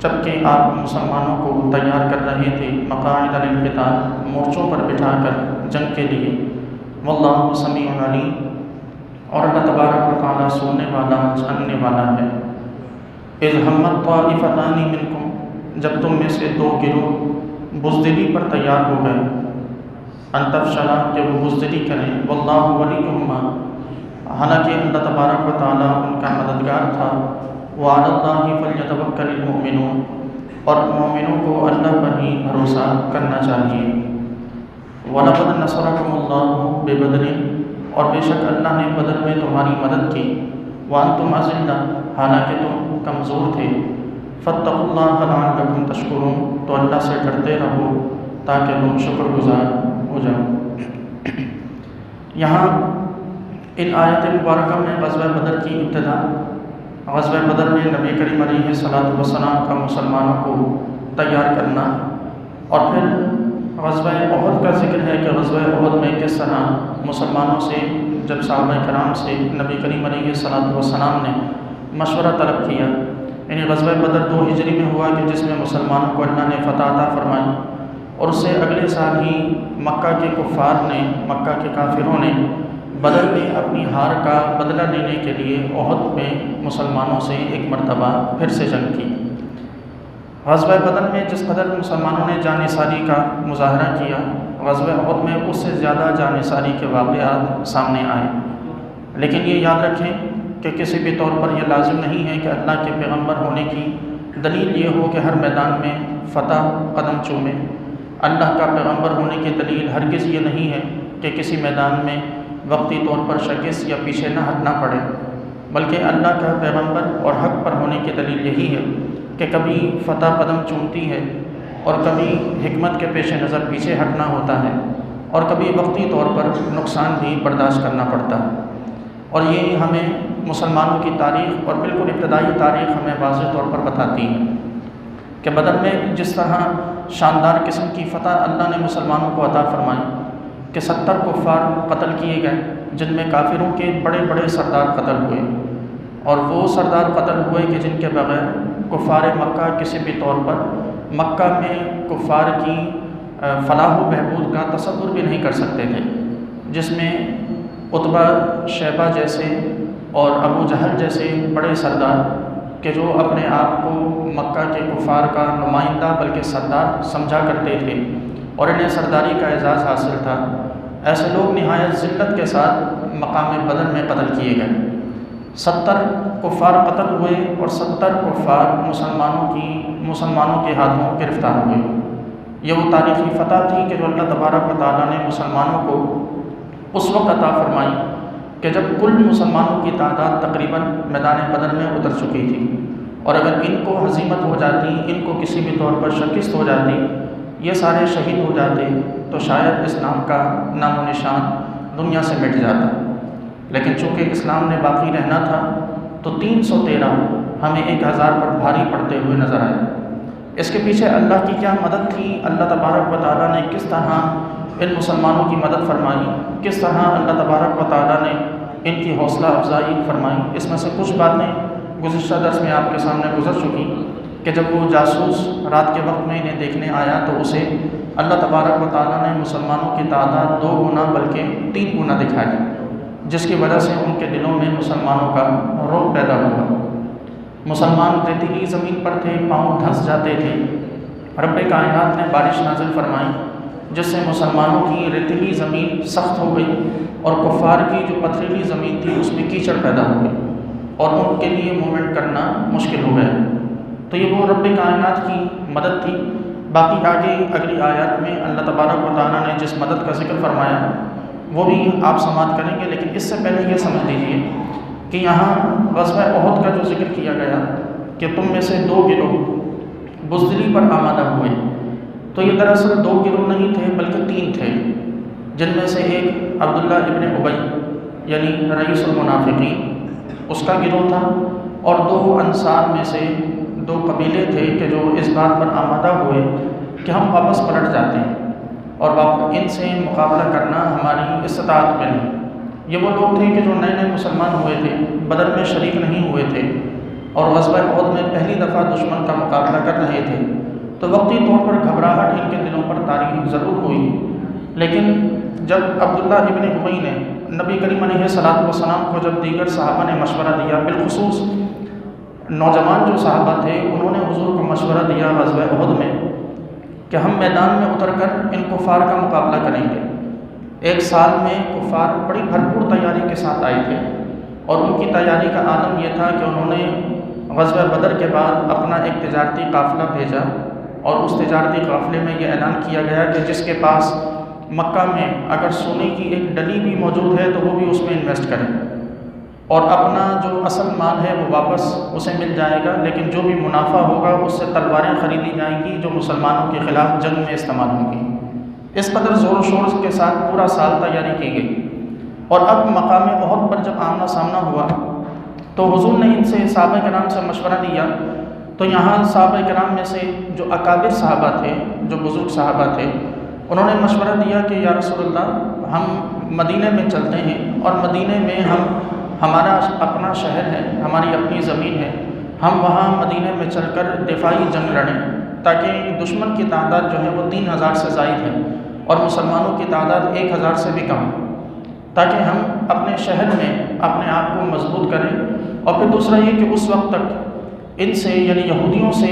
جبکہ آپ مسلمانوں کو تیار کر رہے تھے مقاعد للقتال، مورچوں پر بٹھا کر جنگ کے لیے۔ واللہ سمیع علیم، اور اللہ تبارک و تعالیٰ سننے والا جاننے والا ہے۔ اذ ہمت طائفتان منکم، جب تم میں سے دو گروہ بزدلی پر تیار ہو گئے، ان تفشلا، کہ وہ بزدلی کریں، واللہ ولیہما، حالانکہ اللہ تبارک و تعالیٰ ان کا مددگار تھا، وعلی اللہ فلیتوکل المؤمنون، اور مومنوں کو اللہ پر ہی بھروسہ کرنا چاہیے۔ وَلَقَدْ نَصَرَكُمُ اللَّهُ بِبَدْرٍ، اور بے شک اللہ نے بدر میں تمہاری مدد کی، وَأَنْتُمْ أَذِلَّةٌ، حالانکہ تم کمزور تھے، فَاتَّقُوا اللَّهَ لَعَلَّكُمْ تَشْكُرُونَ، تو اللہ سے ڈرتے رہو تاکہ تم شکر گزار ہو جاؤ۔ یہاں ان آیت مبارکہ میں غزوہ بدر کی ابتدا، غزوہ بدر میں نبی کریم علیہ الصلوۃ والسلام کا مسلمانوں کو تیار کرنا، اور پھر غزوہ احد کا ذکر ہے کہ غزوہ احد میں کس طرح مسلمانوں سے، جب صحابہ کرام سے نبی کریم علیہ الصلوۃ والسلام نے مشورہ طلب کیا، یعنی غزوہ بدر 2 ہجری میں ہوا کہ جس میں مسلمانوں کو اللہ نے فتح عطا فرمائی، اور اس سے اگلے سال ہی مکہ کے کفار نے، مکہ کے کافروں نے بدر میں اپنی ہار کا بدلہ لینے کے لیے احد میں مسلمانوں سے ایک مرتبہ پھر سے جنگ کی۔ غزوہ بدر میں جس قدر مسلمانوں نے جان نثاری کا مظاہرہ کیا، غزوہ احد میں اس سے زیادہ جان نثاری کے واقعات سامنے آئے۔ لیکن یہ یاد رکھیں کہ کسی بھی طور پر یہ لازم نہیں ہے کہ اللہ کے پیغمبر ہونے کی دلیل یہ ہو کہ ہر میدان میں فتح قدم چومے۔ اللہ کا پیغمبر ہونے کی دلیل ہرگز یہ نہیں ہے کہ کسی میدان میں وقتی طور پر شکست یا پیچھے نہ ہٹنا پڑے، بلکہ اللہ کا پیغمبر اور حق پر ہونے کی دلیل یہی ہے کہ کبھی فتح قدم چومتی ہے، اور کبھی حکمت کے پیش نظر پیچھے ہٹنا ہوتا ہے، اور کبھی وقتی طور پر نقصان بھی برداشت کرنا پڑتا ہے۔ اور یہ ہمیں مسلمانوں کی تاریخ اور بالکل ابتدائی تاریخ ہمیں واضح طور پر بتاتی ہے کہ بدر میں جس طرح شاندار قسم کی فتح اللہ نے مسلمانوں کو عطا فرمائی کہ 70 کفار قتل کیے گئے، جن میں کافروں کے بڑے بڑے سردار قتل ہوئے، اور وہ سردار قتل ہوئے کہ جن کے بغیر کفار مکہ کسی بھی طور پر مکہ میں کفار کی فلاح و بہبود کا تصور بھی نہیں کر سکتے تھے، جس میں عتبہ شیبہ جیسے اور ابو جہل جیسے بڑے سردار کہ جو اپنے آپ کو مکہ کے کفار کا نمائندہ بلکہ سردار سمجھا کرتے تھے، اور انہیں سرداری کا اعزاز حاصل تھا، ایسے لوگ نہایت ذلت کے ساتھ مقام بدر میں قتل کیے گئے۔ 70 کفار قتل ہوئے، اور 70 کفار مسلمانوں کے ہاتھوں گرفتار ہوئے۔ یہ وہ تاریخی فتح تھی کہ جو اللہ تبارک و تعالیٰ نے مسلمانوں کو اس وقت عطا فرمائی کہ جب کل مسلمانوں کی تعداد تقریباً میدان بدر میں اتر چکی تھی، اور اگر ان کو ہزیمت ہو جاتی، ان کو کسی بھی طور پر شکست ہو جاتی، یہ سارے شہید ہو جاتے، تو شاید اسلام کا نام و نشان دنیا سے مٹ جاتا۔ لیکن چونکہ اسلام نے باقی رہنا تھا، تو 313 ہمیں 1000 پر بھاری پڑتے ہوئے نظر آئے۔ اس کے پیچھے اللہ کی کیا مدد تھی، اللہ تبارک و تعالیٰ نے کس طرح ان مسلمانوں کی مدد فرمائی، کس طرح اللہ تبارک و تعالیٰ نے ان کی حوصلہ افزائی فرمائی، اس میں سے کچھ باتیں گزشتہ درس میں آپ کے سامنے گزر چکی کہ جب وہ جاسوس رات کے وقت میں انہیں دیکھنے آیا تو اسے اللہ تبارک و تعالیٰ نے مسلمانوں کی تعداد 2 گنا بلکہ 3 گنا دکھائی، جس کی وجہ سے ان کے دلوں میں مسلمانوں کا رعب پیدا ہوا۔ مسلمان ریتیلی زمین پر تھے، پاؤں دھنس جاتے تھے، رب کائنات نے بارش نازل فرمائی جس سے مسلمانوں کی ریتیلی زمین سخت ہو گئی، اور کفار کی جو پتھریلی زمین تھی اس میں کیچڑ پیدا ہو گئی، اور ان کے لیے موومنٹ کرنا مشکل ہو گیا۔ تو یہ وہ رب کائنات کی مدد تھی۔ باقی آگے اگلی آیات میں اللہ تبارک و تعالیٰ نے جس مدد کا ذکر فرمایا وہ بھی آپ سماعت کریں گے، لیکن اس سے پہلے یہ سمجھ لیجیے کہ یہاں غزوہ احد کا جو ذکر کیا گیا کہ تم میں سے 2 گروہ بزدلی پر آمادہ ہوئے، تو یہ دراصل 2 گروہ نہیں تھے بلکہ 3 تھے، جن میں سے ایک عبداللہ ابن ابی یعنی رئیس المنافقین اس کا گروہ تھا، اور 2 انصار میں سے 2 قبیلے تھے کہ جو اس بات پر آمادہ ہوئے کہ ہم واپس پلٹ جاتے ہیں اور ان سے مقابلہ کرنا ہماری استطاعت میں نہیں۔ یہ وہ لوگ تھے کہ جو نئے نئے مسلمان ہوئے تھے، بدر میں شریک نہیں ہوئے تھے، اور غزوہ احد میں پہلی دفعہ دشمن کا مقابلہ کر رہے تھے، تو وقتی طور پر گھبراہٹ ان کے دلوں پر طاری ضرور ہوئی، لیکن جب عبداللہ ابن ابی نے نبی کریم علیہ الصلوۃ والسلام کو جب دیگر صحابہ نے مشورہ دیا، بالخصوص نوجوان جو صحابہ تھے انہوں نے حضور کو مشورہ دیا غزوہ احد میں کہ ہم میدان میں اتر کر ان کفار کا مقابلہ کریں گے۔ ایک سال میں کفار بڑی بھرپور تیاری کے ساتھ آئے تھے، اور ان کی تیاری کا عالم یہ تھا کہ انہوں نے غزوہ بدر کے بعد اپنا ایک تجارتی قافلہ بھیجا، اور اس تجارتی قافلے میں یہ اعلان کیا گیا کہ جس کے پاس مکہ میں اگر سونے کی ایک ڈلی بھی موجود ہے تو وہ بھی اس میں انویسٹ کرے، اور اپنا جو اصل مال ہے وہ واپس اسے مل جائے گا، لیکن جو بھی منافع ہوگا اس سے تلواریں خریدی جائیں گی جو مسلمانوں کے خلاف جنگ میں استعمال ہوں گی۔ اس قدر زور و شور کے ساتھ پورا سال تیاری کی گئی، اور اب مقام احد پر جب آمنا سامنا ہوا تو حضور نے ان سے صحابہ کرام سے مشورہ دیا، تو یہاں صحابہ کرام میں سے جو اکابر صحابہ تھے، جو بزرگ صحابہ تھے، انہوں نے مشورہ دیا کہ یا رسول اللہ ہم مدینہ میں چلتے ہیں، اور مدینہ میں ہمارا اپنا شہر ہے، ہماری اپنی زمین ہے، ہم وہاں مدینہ میں چل کر دفاعی جنگ لڑیں، تاکہ دشمن کی تعداد جو ہے وہ 3000 سے زائد ہے اور مسلمانوں کی تعداد 1000 سے بھی کم، تاکہ ہم اپنے شہر میں اپنے آپ کو مضبوط کریں۔ اور پھر دوسرا یہ کہ اس وقت تک ان سے یعنی یہودیوں سے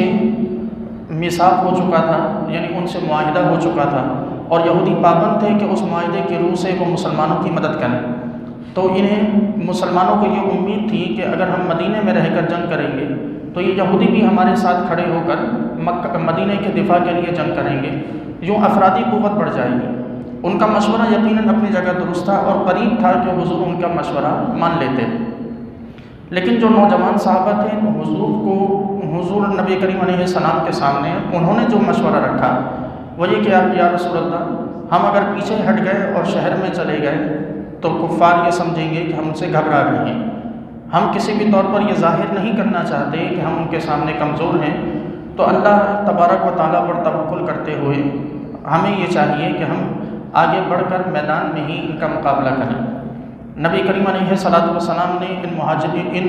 میثاق ہو چکا تھا، یعنی ان سے معاہدہ ہو چکا تھا، اور یہودی پابند تھے کہ اس معاہدے کی روح سے وہ مسلمانوں کی مدد کریں، تو انہیں مسلمانوں کو یہ امید تھی کہ اگر ہم مدینہ میں رہ کر جنگ کریں گے تو یہ یہودی بھی ہمارے ساتھ کھڑے ہو کر مدینہ کے دفاع کے لیے جنگ کریں گے، یوں افرادی قوت بڑھ جائے گی۔ ان کا مشورہ یقیناً اپنی جگہ درست تھا، اور قریب تھا کہ حضور ان کا مشورہ مان لیتے، لیکن جو نوجوان صحابہ تھے حضور نبی کریم علیہ السلام کے سامنے انہوں نے جو مشورہ رکھا وہ یہ کہ یا رسول اللہ ہم اگر پیچھے ہٹ گئے اور شہر میں چلے گئے تو کفار یہ سمجھیں گے کہ ہم سے گھبرا رہے ہیں، ہم کسی بھی طور پر یہ ظاہر نہیں کرنا چاہتے کہ ہم ان کے سامنے کمزور ہیں، تو اللہ تبارک و تعالیٰ پر توکل کرتے ہوئے ہمیں یہ چاہیے کہ ہم آگے بڑھ کر میدان میں ہی ان کا مقابلہ کریں۔ نبی کریم علیہ الصلوۃ والسلام نے ان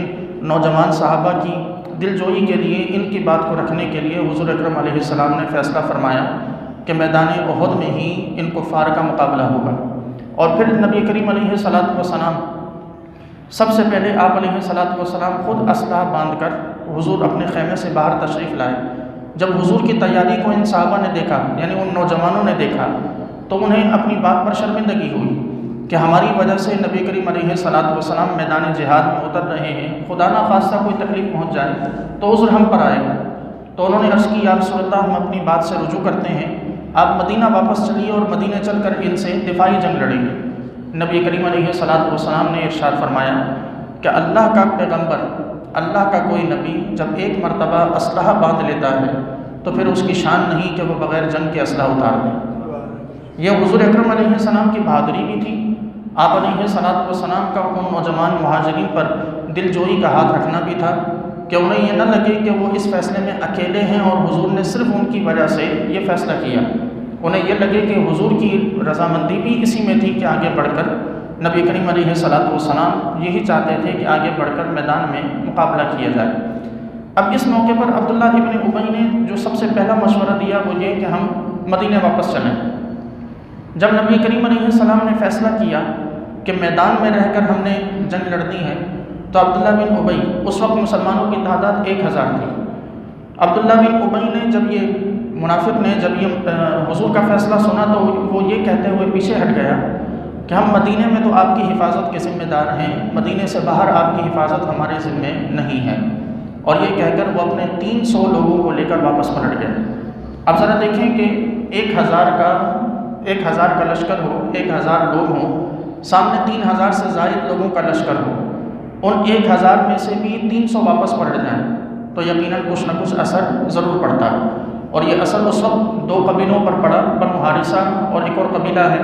نوجوان صحابہ کی دل جوئی کے لیے، ان کی بات کو رکھنے کے لیے حضور اکرم علیہ السلام نے فیصلہ فرمایا کہ میدان احد میں ہی ان کفار کا مقابلہ ہوگا۔ اور پھر نبی کریم علیہ الصلوۃ والسلام سب سے پہلے آپ علیہ الصلوۃ والسلام خود اسلحہ باندھ کر حضور اپنے خیمے سے باہر تشریف لائے۔ جب حضور کی تیاری کو ان صحابہ نے دیکھا، یعنی ان نوجوانوں نے دیکھا، تو انہیں اپنی بات پر شرمندگی ہوئی کہ ہماری وجہ سے نبی کریم علیہ الصلوۃ والسلام میدان جہاد میں اتر رہے ہیں، خدا نہ خواستہ کوئی تکلیف پہنچ جائے تو عذر ہم پر آئے گا۔ تو انہوں نے عرض کی یا رسول اللہ ہم اپنی بات سے رجوع کرتے ہیں، آپ مدینہ واپس چلیے اور مدینہ چل کر ان سے دفاعی جنگ لڑیں گے۔ نبی کریم علیہ الصلوۃ والسلام نے ارشاد فرمایا کہ اللہ کا پیغمبر، اللہ کا کوئی نبی جب ایک مرتبہ اسلحہ باندھ لیتا ہے تو پھر اس کی شان نہیں کہ وہ بغیر جنگ کے اسلحہ اتار دے۔ یہ حضور اکرم علیہ السلام کی بہادری بھی تھی، آپ علیہ الصلوۃ والسلام کا ان نوجوان مہاجرین پر دل جوئی کا ہاتھ رکھنا بھی تھا کہ انہیں یہ نہ لگے کہ وہ اس فیصلے میں اکیلے ہیں اور حضور نے صرف ان کی وجہ سے یہ فیصلہ کیا، انہیں یہ لگے کہ حضور کی رضامندی بھی اسی میں تھی کہ آگے بڑھ کر نبی کریم علیہ الصلوۃ والسلام یہی چاہتے تھے کہ آگے بڑھ کر میدان میں مقابلہ کیا جائے۔ اب اس موقع پر عبداللہ ابن ابی نے جو سب سے پہلا مشورہ دیا وہ یہ کہ ہم مدینہ واپس چلیں۔ جب نبی کریم علیہ السلام نے فیصلہ کیا کہ میدان میں رہ کر ہم نے جنگ لڑنی ہے، تو عبداللہ بن ابی، اس وقت مسلمانوں کی تعداد 1000 تھی، عبداللہ بن ابی نے جب یہ منافق نے جب یہ حضور کا فیصلہ سنا تو وہ یہ کہتے ہوئے پیچھے ہٹ گیا کہ ہم مدینے میں تو آپ کی حفاظت کے ذمہ دار ہیں، مدینے سے باہر آپ کی حفاظت ہمارے ذمے نہیں ہے، اور یہ کہہ کر وہ اپنے 300 لوگوں کو لے کر واپس پلٹ گئے۔ اب ذرا دیکھیں کہ 1000 کا لشکر ہو، 1000 لوگ ہوں، سامنے 3000 سے زائد لوگوں کا لشکر ہو، ان 1000 میں سے بھی 300 واپس پلٹ جائیں تو یقیناً کچھ نہ کچھ اثر ضرور پڑتا ہے، اور یہ اثر اس وقت 2 قبیلوں پر پڑا، بنو حارثہ اور ایک اور قبیلہ ہے،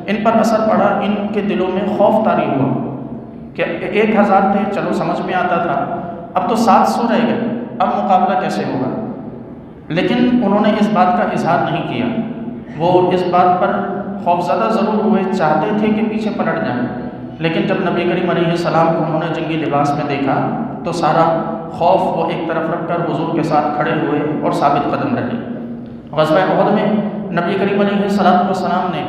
ان پر اثر پڑا، ان کے دلوں میں خوف طاری ہوا کہ 1000 تھے چلو سمجھ میں آتا تھا، اب تو 700 رہ گئے، اب مقابلہ کیسے ہوگا؟ لیکن انہوں نے اس بات کا اظہار نہیں کیا، وہ اس بات پر خوفزدہ ضرور ہوئے، چاہتے تھے کہ پیچھے پلٹ جائیں، لیکن جب نبی کریم علیہ السلام کو انہوں نے جنگی لباس میں دیکھا تو سارا خوف وہ ایک طرف رکھ کر حضور کے ساتھ کھڑے ہوئے اور ثابت قدم رہے۔ غزوہ احد میں نبی کریم علیہ السلام نے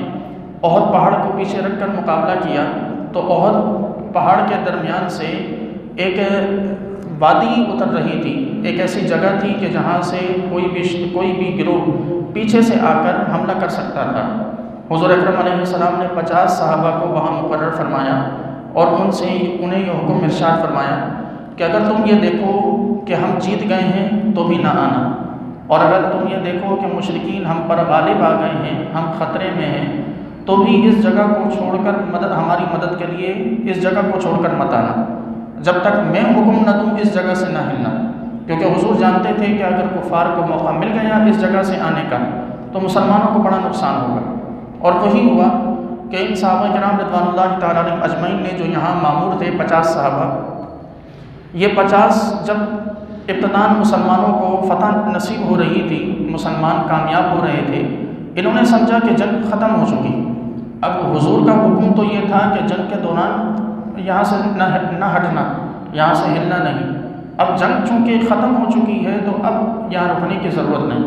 احد پہاڑ کو پیچھے رکھ کر مقابلہ کیا تو احد پہاڑ کے درمیان سے ایک وادی اتر رہی تھی، ایک ایسی جگہ تھی کہ جہاں سے کوئی بھی گروہ پیچھے سے آ کر حملہ کر سکتا تھا۔ حضور اکرم علیہ السلام نے 50 صحابہ کو وہاں مقرر فرمایا اور انہیں یہ حکم ارشاد فرمایا کہ اگر تم یہ دیکھو کہ ہم جیت گئے ہیں تو بھی نہ آنا، اور اگر تم یہ دیکھو کہ مشرکین ہم پر غالب آ گئے ہیں، ہم خطرے میں ہیں، تو بھی اس جگہ کو چھوڑ کر ہماری مدد کے لیے اس جگہ کو چھوڑ کر مت آنا، جب تک میں حکم نہ دوں اس جگہ سے نہ ہلنا، کیونکہ حضور جانتے تھے کہ اگر کفار کو موقع مل گیا اس جگہ سے آنے کا تو مسلمانوں کو بڑا نقصان ہوگا۔ اور وہی ہوا کہ ان صحابہ کرام رضوان اللہ تعالیٰ علیہم اجمعین نے جو یہاں مامور تھے 50 صحابہ، یہ 50 جب ابتداءً مسلمانوں کو فتح نصیب ہو رہی تھی، مسلمان کامیاب ہو رہے تھے، انہوں نے سمجھا کہ جنگ ختم ہو چکی۔ اب حضور کا حکم تو یہ تھا کہ جنگ کے دوران یہاں سے نہ ہٹنا، یہاں سے ہلنا نہیں۔ اب جنگ چونکہ ختم ہو چکی ہے تو اب یہاں رکنے کی ضرورت نہیں۔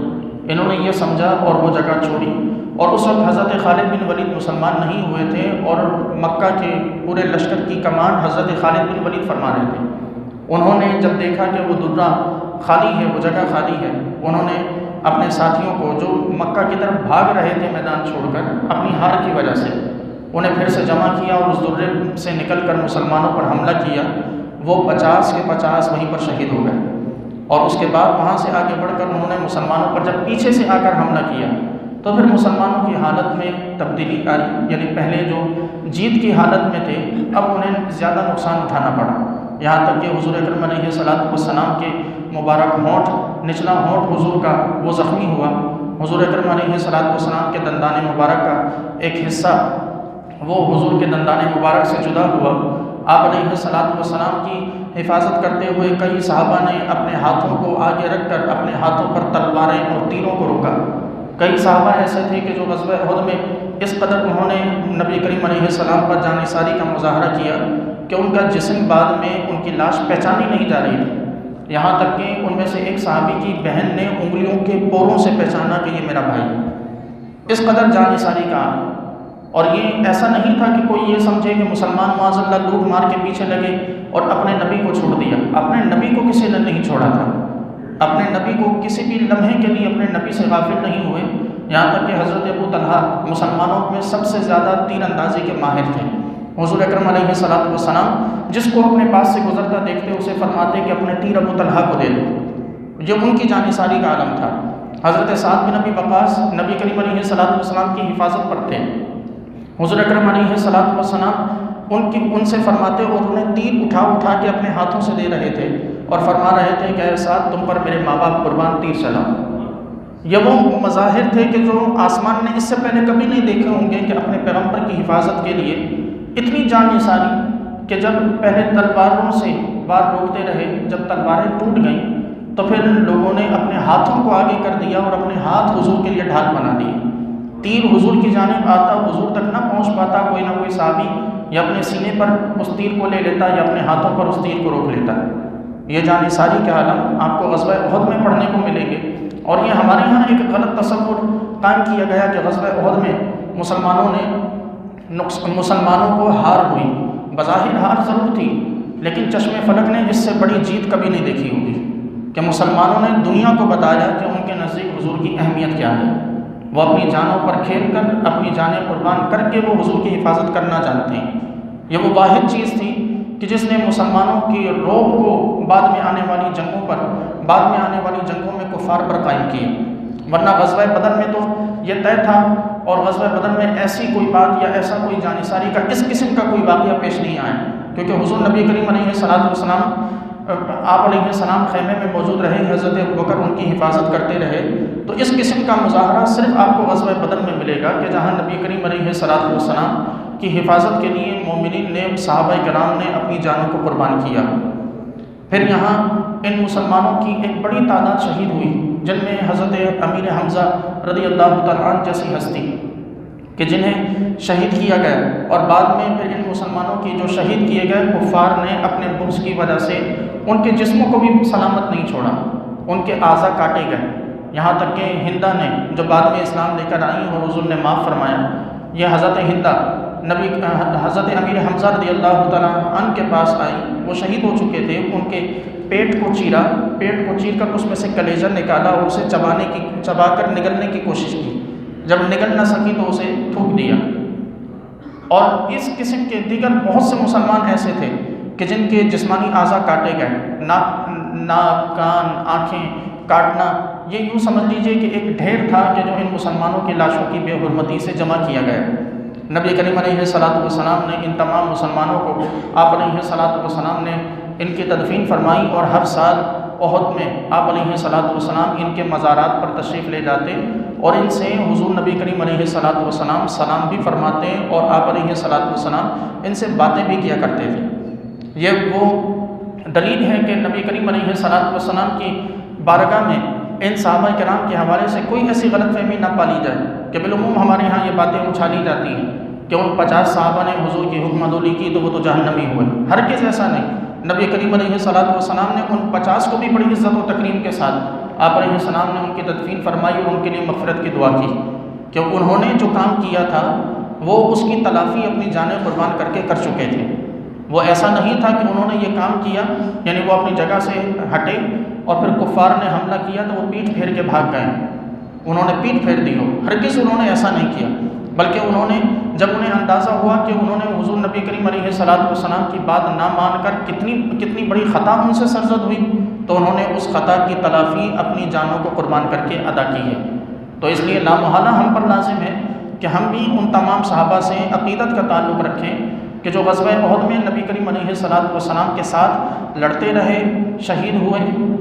انہوں نے یہ سمجھا اور وہ جگہ چھوڑی، اور اس وقت حضرت خالد بن ولید مسلمان نہیں ہوئے تھے اور مکہ کے پورے لشکر کی کمان حضرت خالد بن ولید فرما رہے تھے۔ انہوں نے جب دیکھا کہ وہ درہ خالی ہے، وہ جگہ خالی ہے، انہوں نے اپنے ساتھیوں کو جو مکہ کی طرف بھاگ رہے تھے میدان چھوڑ کر اپنی ہار کی وجہ سے، انہیں پھر سے جمع کیا اور اس درے سے نکل کر مسلمانوں پر حملہ کیا۔ وہ 50 کے 50 وہیں پر شہید ہو گئے، اور اس کے بعد وہاں سے آگے بڑھ کر انہوں نے مسلمانوں پر جب پیچھے سے آ کر حملہ کیا تو پھر مسلمانوں کی حالت میں تبدیلی آئی، یعنی پہلے جو جیت کی حالت میں تھے اب انہیں زیادہ نقصان اٹھانا پڑا، یہاں تک کہ حضور اکرم علیہ السلام کے مبارک ہونٹ، نچلا ہونٹ حضور کا وہ زخمی ہوا۔ حضور اکرم علیہ السلام کے دندان مبارک کا ایک حصہ وہ حضور کے دندان مبارک سے جدا ہوا۔ آپ علیہ السلام کی حفاظت کرتے ہوئے کئی صحابہ نے اپنے ہاتھوں کو آگے رکھ کر اپنے ہاتھوں پر تلواریں اور تیروں کو روکا۔ کئی صحابہ ایسے تھے کہ جو غزوہ احد میں اس قدر انہوں نے نبی کریم علیہ السلام پر جانثاری کا مظاہرہ کیا کہ ان کا جسم بعد میں ان کی لاش پہچانی نہیں جا رہی تھی، یہاں تک کہ ان میں سے ایک صحابی کی بہن نے انگلیوں کے پوروں سے پہچانا کہ یہ میرا بھائی ہے۔ اس قدر جانثاری کا، اور یہ ایسا نہیں تھا کہ کوئی یہ سمجھے کہ مسلمان معاذ اللہ لوٹ مار کے پیچھے لگے اور اپنے نبی کو چھوڑ دیا۔ اپنے نبی کو کسی نے نہیں چھوڑا تھا، اپنے نبی کو کسی بھی لمحے کے لیے اپنے نبی سے غافل نہیں ہوئے، یہاں تک کہ حضرت ابو طلحہ مسلمانوں میں سب سے زیادہ تیر اندازی کے ماہر تھے۔ حضور اکرم علیہ السلام جس کو اپنے پاس سے گزرتا دیکھتے اسے فرماتے کہ اپنے تیر ابو طلحہ کو دے دو، یہ ان کی جانثاری کا عالم تھا۔ حضرت سعد بن ابی وقاص نبی کریم علیہ السلام کی حفاظت پر تھے، حضور اکرم علیہ السلام ان سے فرماتے اور انہیں تیر اٹھا کے اپنے ہاتھوں سے دے رہے تھے اور فرما رہے تھے کہ اے سعد تم پر میرے ماں باپ قربان، تیر چلا۔ یہ وہ مظاہر تھے کہ جو آسمان نے اس سے پہلے کبھی نہیں دیکھے ہوں گے کہ اپنے پیغمبر کی حفاظت کے لیے اتنی جان نثاری کہ جب پہلے تلواروں سے وار روکتے رہے، جب تلواریں ٹوٹ گئیں تو پھر لوگوں نے اپنے ہاتھوں کو آگے کر دیا اور اپنے ہاتھ حضور کے لیے ڈھال بنا دیے۔ تیر حضور کی جانب آتا، حضور تک نہ پہنچ پاتا، کوئی نہ کوئی صحابی یا اپنے سینے پر اس تیر کو لے لیتا یا اپنے ہاتھوں پر اس تیر کو روک لیتا۔ یہ جانثاری کے عالم آپ کو غزوہ احد میں پڑھنے کو ملیں گے، اور یہ ہمارے یہاں ایک غلط تصور قائم کیا گیا کہ غزوہ احد میں مسلمانوں کو ہار ہوئی۔ بظاہر ہار ضرور تھی، لیکن چشم فلک نے اس سے بڑی جیت کبھی نہیں دیکھی ہوگی کہ مسلمانوں نے دنیا کو بتایا کہ ان کے نزدیک حضور کی اہمیت کیا ہے۔ وہ اپنی جانوں پر کھیل کر، اپنی جانیں قربان کر کے وہ حضور کی حفاظت کرنا جانتے ہیں۔ یہ وہ واحد چیز تھی کہ جس نے مسلمانوں کی رعب کو بعد میں آنے والی جنگوں میں کفار پر قائم کیا، ورنہ غزوہ بدر میں تو یہ طے تھا، اور غزوہ بدر میں ایسی کوئی بات یا ایسا کوئی جانثاری کا اس قسم کا کوئی واقعہ پیش نہیں آیا، کیونکہ حضور نبی کریم علیہ السلام آپ علیہ السلام خیمے میں موجود رہے، حضرت ابوبکر ان کی حفاظت کرتے رہے۔ تو اس قسم کا مظاہرہ صرف آپ کو غزوہ بدر میں ملے گا کہ جہاں نبی کریم علیہ السلام کی حفاظت کے لیے مومنین نے، صحابہ کرام نے اپنی جانوں کو قربان کیا۔ پھر یہاں ان مسلمانوں کی ایک بڑی تعداد شہید ہوئی، جن میں حضرت امیر حمزہ رضی اللہ تعالیٰ عنہ جیسی ہستی کہ جنہیں شہید کیا گیا، اور بعد میں پھر ان مسلمانوں کی جو شہید کیے گئے کفار نے اپنے بغض کی وجہ سے ان کے جسموں کو بھی سلامت نہیں چھوڑا، ان کے اعضاء کاٹے گئے، یہاں تک کہ ہندہ نے جو بعد میں اسلام لے کر آئیں اور حضور نے معاف فرمایا، یہ حضرت ہندہ حضرت امیر حمزہ رضی اللہ تعالیٰ عنہ کے پاس آئی، وہ شہید ہو چکے تھے، ان کے پیٹ کو چیر کر اس میں سے کلیجہ نکالا اور اسے چبا کر نگلنے کی کوشش کی، جب نگل نہ سکی تو اسے تھوک دیا۔ اور اس قسم کے دیگر بہت سے مسلمان ایسے تھے کہ جن کے جسمانی اعضاء کاٹے گئے، ناک کان آنکھیں کاٹنا، یہ یوں سمجھ لیجئے کہ ایک ڈھیر تھا کہ جو ان مسلمانوں کی لاشوں کی بے حرمتی سے جمع کیا گیا۔ نبی کریم علیہ السلام نے ان تمام مسلمانوں کو، آپ علیہ السلام نے ان کی تدفین فرمائی، اور ہر سال احد میں آپ علیہ السلام ان کے مزارات پر تشریف لے جاتے اور ان سے حضور نبی کریم علیہ السلام سلام بھی فرماتے اور آپ علیہ السلام ان سے باتیں بھی کیا کرتے تھے۔ یہ وہ دلیل ہے کہ نبی کریم علیہ السلام کی بارگاہ میں ان صحابہ کرام کے حوالے سے کوئی ایسی غلط فہمی نہ پالی جائے کہ بالعموم ہمارے ہاں یہ باتیں اچھالی جاتی ہیں کہ ان 50 صحابہ نے حضور کی حکم عدولی کی تو وہ تو جہنمی ہوئے۔ ہرگز ایسا نہیں، نبی کریم علیہ السلام نے ان 50 کو بھی بڑی عزت و تکریم کے ساتھ آپ علیہ السلام نے ان کی تدفین فرمائی اور ان کے لیے مغفرت کی دعا کی، کہ انہوں نے جو کام کیا تھا وہ اس کی تلافی اپنی جانیں قربان کر کے کر چکے تھے۔ وہ ایسا نہیں تھا کہ انہوں نے یہ کام کیا یعنی وہ اپنی جگہ سے ہٹے اور پھر کفار نے حملہ کیا تو وہ پیٹھ پھیر کے بھاگ گئے، انہوں نے پیٹھ پھیر دی ہو، ہرگز انہوں نے ایسا نہیں کیا، بلکہ انہوں نے جب انہیں اندازہ ہوا کہ انہوں نے حضور نبی کریم علیہ السلام کی بات نہ مان کر کتنی بڑی خطا ان سے سرزد ہوئی، تو انہوں نے اس خطا کی تلافی اپنی جانوں کو قربان کر کے ادا کی ہے۔ تو اس لیے لامحالہ ہم پر لازم ہے کہ ہم بھی ان تمام صحابہ سے عقیدت کا تعلق رکھیں کہ جو غزوہ احد میں نبی کریم علیہ السلام کے ساتھ لڑتے رہے، شہید ہوئے،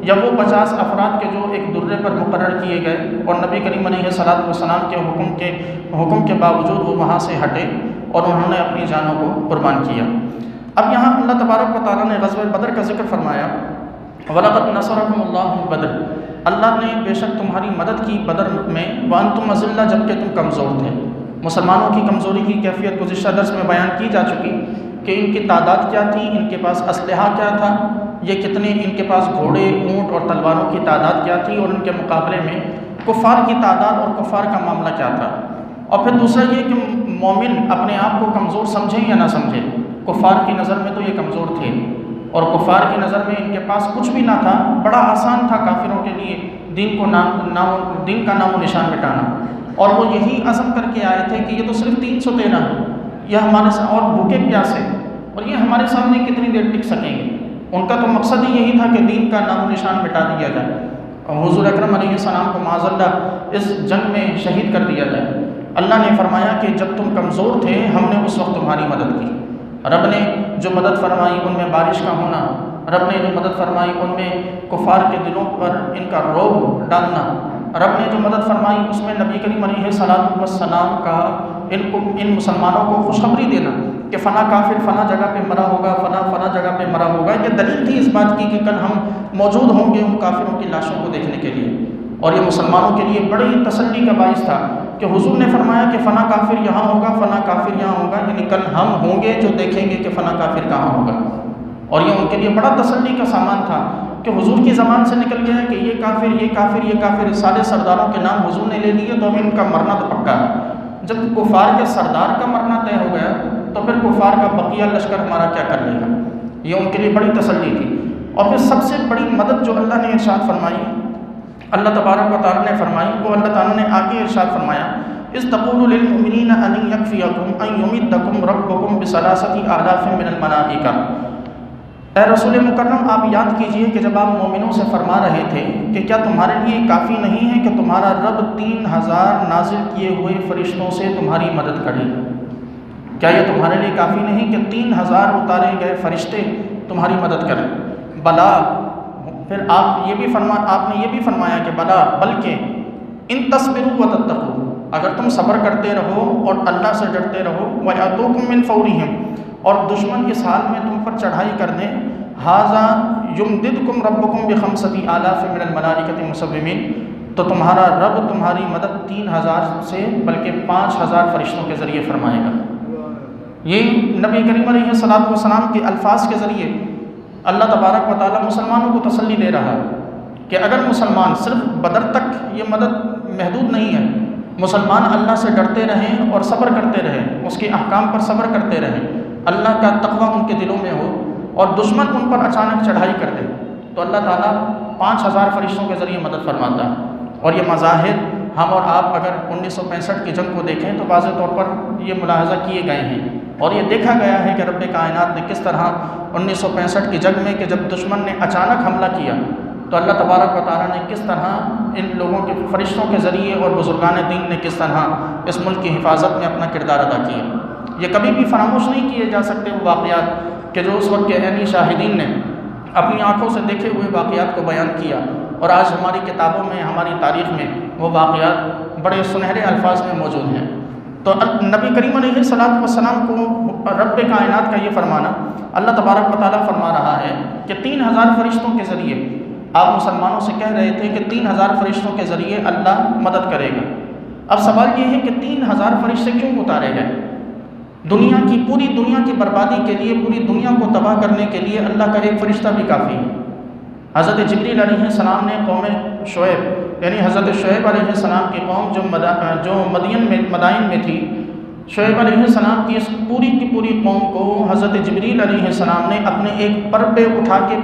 یا وہ 50 افراد کے جو ایک درے پر مقرر کیے گئے اور نبی کریم علیہ السلام کے حکم کے باوجود وہ وہاں سے ہٹے اور انہوں نے اپنی جانوں کو قربان کیا۔ اب یہاں اللہ تبارک و تعالیٰ نے غزوہ بدر کا ذکر فرمایا، وَلَقَدْ نَصَرَكُمُ اللَّهُ بِبَدْرٍ، اللہ نے بے شک تمہاری مدد کی بدر میں، وَأَنْتُمْ أَذِلَّةٌ جبکہ تم کمزور تھے۔ مسلمانوں کی کمزوری کی کیفیت گزشتہ درس میں بیان کی جا چکی کہ ان کی تعداد کیا تھی، ان کے پاس اسلحہ کیا تھا، یہ کتنے ان کے پاس گھوڑے، اونٹ اور تلواروں کی تعداد کیا تھی، اور ان کے مقابلے میں کفار کی تعداد اور کفار کا معاملہ کیا تھا۔ اور پھر دوسرا یہ کہ مومن اپنے آپ کو کمزور سمجھیں یا نہ سمجھیں، کفار کی نظر میں تو یہ کمزور تھے اور کفار کی نظر میں ان کے پاس کچھ بھی نہ تھا، بڑا آسان تھا کافروں کے لیے دین کا نام و نشان مٹانا، اور وہ یہی عزم کر کے آئے تھے کہ یہ تو صرف 313 یہ ہمارے ساتھ اور بھوکے پیاسے اور یہ ہمارے سامنے کتنی دیر ٹک سکیں گے۔ ان کا تو مقصد ہی یہی تھا کہ دین کا نام و نشان مٹا دیا جائے اور حضور اکرم علیہ السلام کو معاذ اللہ اس جنگ میں شہید کر دیا جائے۔ اللہ نے فرمایا کہ جب تم کمزور تھے ہم نے اس وقت تمہاری مدد کی۔ رب نے جو مدد فرمائی ان میں بارش کا ہونا، رب نے جو مدد فرمائی ان میں کفار کے دلوں پر ان کا رعب ڈالنا، رب نے جو مدد فرمائی اس میں نبی کریم علیہ السلام کا ان مسلمانوں کو خوشخبری دینا کہ فلاں کافر فلاں جگہ پہ مرا ہوگا، فلاں جگہ پہ مرا ہوگا۔ یہ دلیل تھی اس بات کی کہ کل ہم موجود ہوں گے ان کافروں کی لاشوں کو دیکھنے کے لیے، اور یہ مسلمانوں کے لیے بڑی تسلی کا باعث تھا کہ حضور نے فرمایا کہ فلاں کافر یہاں ہوگا، فلاں کافر یہاں ہوگا، یعنی کل ہم ہوں گے جو دیکھیں گے کہ فلاں کافر کہاں ہوگا۔ اور یہ ان کے لیے بڑا تسلی کا سامان تھا کہ حضور کی زبان سے نکل گیا کہ یہ کافر یہ کافر یہ کافر، سارے سرداروں کے نام حضور نے لے لیے تو اب ان کا مرنا تو پکا ہے۔ جب کفار کے سردار کا مرنا طے ہو گیا تو پھر کفار کا بقیہ لشکر ہمارا کیا کر لے گا، یہ ان کے لیے بڑی تسلی تھی۔ اور پھر سب سے بڑی مدد جو اللہ نے ارشاد فرمائی، اللہ تبارک و تعالیٰ نے فرمائی، وہ اللہ تعالیٰ نے آگے ارشاد فرمایا، اذ تقول للمؤمنین ان یکفیکم ان یمدکم ربکم بثلاثۃ آلاف من الملائکہ۔ اے رسول مکرم آپ یاد کیجئے کہ جب آپ مومنوں سے فرما رہے تھے کہ کیا تمہارے لیے کافی نہیں ہے کہ تمہارا رب 3000 نازل کیے ہوئے فرشتوں سے تمہاری مدد کرے؟ کیا یہ تمہارے لیے کافی نہیں کہ 3000 اتارے گئے فرشتے تمہاری مدد کریں؟ بلا، پھر آپ نے یہ بھی فرمایا کہ بلا، بلکہ ان تصبروا وتتقوا، اگر تم صبر کرتے رہو اور اللہ سے ڈرتے رہو، وَيَأْتُوكُم مِّن فَوْرِهِمْ، اور دشمن اس حال میں تم پر چڑھائی کر دیں، ھذا یمددکم ربکم بخمسۃ آلاف من الملائکۃ مسومین، تو تمہارا رب تمہاری مدد 3000 سے بلکہ 5000 فرشتوں کے ذریعے فرمائے گا۔ یہ نبی کریم علیہ السلام کے الفاظ کے ذریعے اللہ تبارک و تعالیٰ مسلمانوں کو تسلی دے رہا ہے کہ اگر مسلمان صرف بدر تک یہ مدد محدود نہیں ہے، مسلمان اللہ سے ڈرتے رہیں اور صبر کرتے رہیں، اس کے احکام پر صبر کرتے رہیں، اللہ کا تقوی ان کے دلوں میں ہو اور دشمن ان پر اچانک چڑھائی کر دے تو اللہ تعالیٰ 5000 فرشتوں کے ذریعے مدد فرماتا ہے۔ اور یہ مظاہر ہم اور آپ اگر 1965 کی جنگ کو دیکھیں تو واضح طور پر یہ ملاحظہ کیے گئے ہیں اور یہ دیکھا گیا ہے کہ رب کائنات نے کس طرح 1965 کی جنگ میں کہ جب دشمن نے اچانک حملہ کیا تو اللہ تبارک و تعالیٰ نے کس طرح ان لوگوں کے فرشتوں کے ذریعے اور بزرگان دین نے کس طرح اس ملک کی حفاظت میں اپنا کردار ادا کیا۔ یہ کبھی بھی فراموش نہیں کیے جا سکتے وہ واقعات کہ جو اس وقت کے عینی شاہدین نے اپنی آنکھوں سے دیکھے ہوئے واقعات کو بیان کیا اور آج ہماری کتابوں میں، ہماری تاریخ میں وہ واقعات بڑے سنہرے الفاظ میں موجود ہیں۔ تو نبی کریم علیہ الصلوۃ والسلام کو رب کائنات کا یہ فرمانا، اللہ تبارک و تعالیٰ فرما رہا ہے کہ 3000 فرشتوں کے ذریعے آپ مسلمانوں سے کہہ رہے تھے کہ 3000 فرشتوں کے ذریعے اللہ مدد کرے گا۔ اب سوال یہ ہے کہ 3000 فرشتے کیوں اتارے گئے؟ پوری دنیا کی بربادی کے لیے، پوری دنیا کو تباہ کرنے کے لیے اللہ کا ایک فرشتہ بھی کافی ہے۔ حضرت جبریل علیہ السلام نے قوم شعیب یعنی حضرت شعیب علیہ السلام کی قوم جو مدائن میں تھی، شعیب علیہ السلام کی اس پوری قوم کو حضرت جبریل علیہ السلام نے اپنے ایک پر پہ اٹھا کے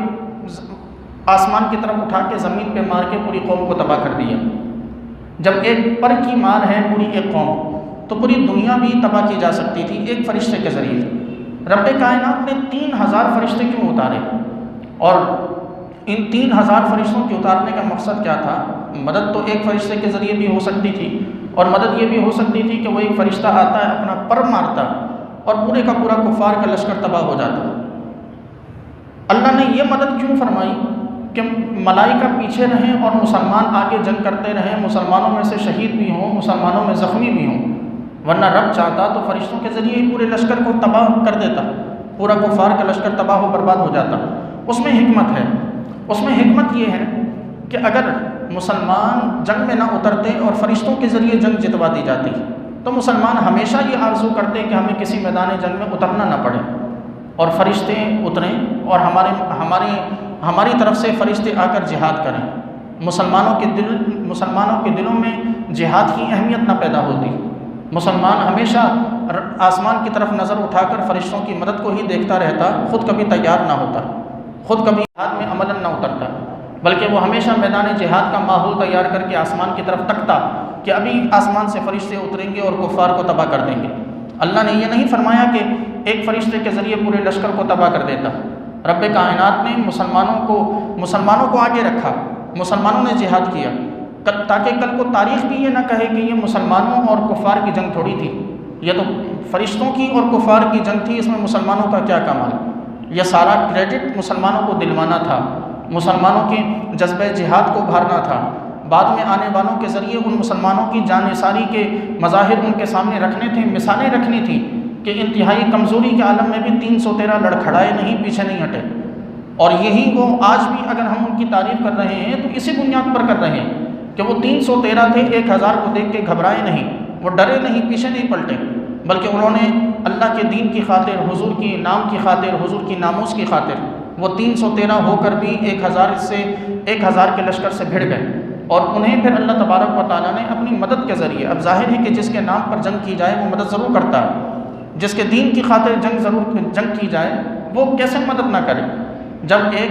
آسمان کی طرف اٹھا کے زمین پہ مار کے پوری قوم کو تباہ کر دیا۔ جب ایک پر کی مار ہے پوری ایک قوم تو پوری دنیا بھی تباہ کی جا سکتی تھی ایک فرشتے کے ذریعے۔ رب کائنات نے 3000 فرشتے کیوں اتارے اور ان 3000 فرشتوں کے اتارنے کا مقصد کیا تھا؟ مدد تو ایک فرشتے کے ذریعے بھی ہو سکتی تھی اور مدد یہ بھی ہو سکتی تھی کہ وہ ایک فرشتہ آتا ہے، اپنا پر مارتا اور پورے کا پورا کفار کا لشکر تباہ ہو جاتا۔ اللہ نے یہ مدد کیوں فرمائی کہ ملائکہ پیچھے رہیں اور مسلمان آگے جنگ کرتے رہیں، مسلمانوں میں سے شہید بھی ہوں، مسلمانوں میں زخمی بھی ہوں، ورنہ رب چاہتا تو فرشتوں کے ذریعے ہی پورے لشکر کو تباہ کر دیتا، پورا کفار کا لشکر تباہ و برباد ہو جاتا۔ اس میں حکمت ہے، اس میں حکمت یہ ہے کہ اگر مسلمان جنگ میں نہ اترتے اور فرشتوں کے ذریعے جنگ جتوا دی جاتی تو مسلمان ہمیشہ یہ آرزو کرتے کہ ہمیں کسی میدان جنگ میں اترنا نہ پڑے اور فرشتے اتریں اور ہماری طرف سے فرشتے آ کر جہاد کریں۔ مسلمانوں کے دلوں میں جہاد کی اہمیت نہ پیدا ہوتی، مسلمان ہمیشہ آسمان کی طرف نظر اٹھا کر فرشتوں کی مدد کو ہی دیکھتا رہتا، خود کبھی تیار نہ ہوتا، خود کبھی جہاد میں عملاً نہ اترتا، بلکہ وہ ہمیشہ میدان جہاد کا ماحول تیار کر کے آسمان کی طرف تکتا کہ ابھی آسمان سے فرشتے اتریں گے اور کفار کو تباہ کر دیں گے۔ اللہ نے یہ نہیں فرمایا کہ ایک فرشتے کے ذریعے پورے لشکر کو تباہ کر دیتا۔ رب کائنات نے مسلمانوں کو آگے رکھا، مسلمانوں نے جہاد کیا تاکہ کل کو تاریخ بھی یہ نہ کہے کہ یہ مسلمانوں اور کفار کی جنگ تھوڑی تھی، یہ تو فرشتوں کی اور کفار کی جنگ تھی، اس میں مسلمانوں کا کیا کمال۔ یہ سارا کریڈٹ مسلمانوں کو دلوانا تھا، مسلمانوں کے جذبہ جہاد کو بھارنا تھا، بعد میں آنے والوں کے ذریعے ان مسلمانوں کی جان نثاری کے مظاہر ان کے سامنے رکھنے تھے، مثالیں رکھنی تھی کہ انتہائی کمزوری کے عالم میں بھی 313 لڑکھڑائے نہیں، پیچھے نہیں ہٹے۔ اور یہی وہ آج بھی اگر ہم ان کی تعریف کر رہے ہیں تو اسی بنیاد پر کر رہے ہیں کہ وہ 313 تھے، 1000 کو دیکھ کے گھبرائے نہیں، وہ ڈرے نہیں، پیچھے نہیں پلٹے، بلکہ انہوں نے اللہ کے دین کی خاطر، حضور کی نام کی خاطر، حضور کی ناموس کی خاطر وہ 313 ہو کر بھی 1000 کے لشکر سے بھڑ گئے اور انہیں پھر اللہ تبارک و تعالیٰ نے اپنی مدد کے ذریعے، اب ظاہر ہے کہ جس کے نام پر جنگ کی جائے وہ مدد ضرور کرتا ہے، جس کے دین کی خاطر جنگ کی جائے وہ کیسے مدد نہ کرے۔ جب ایک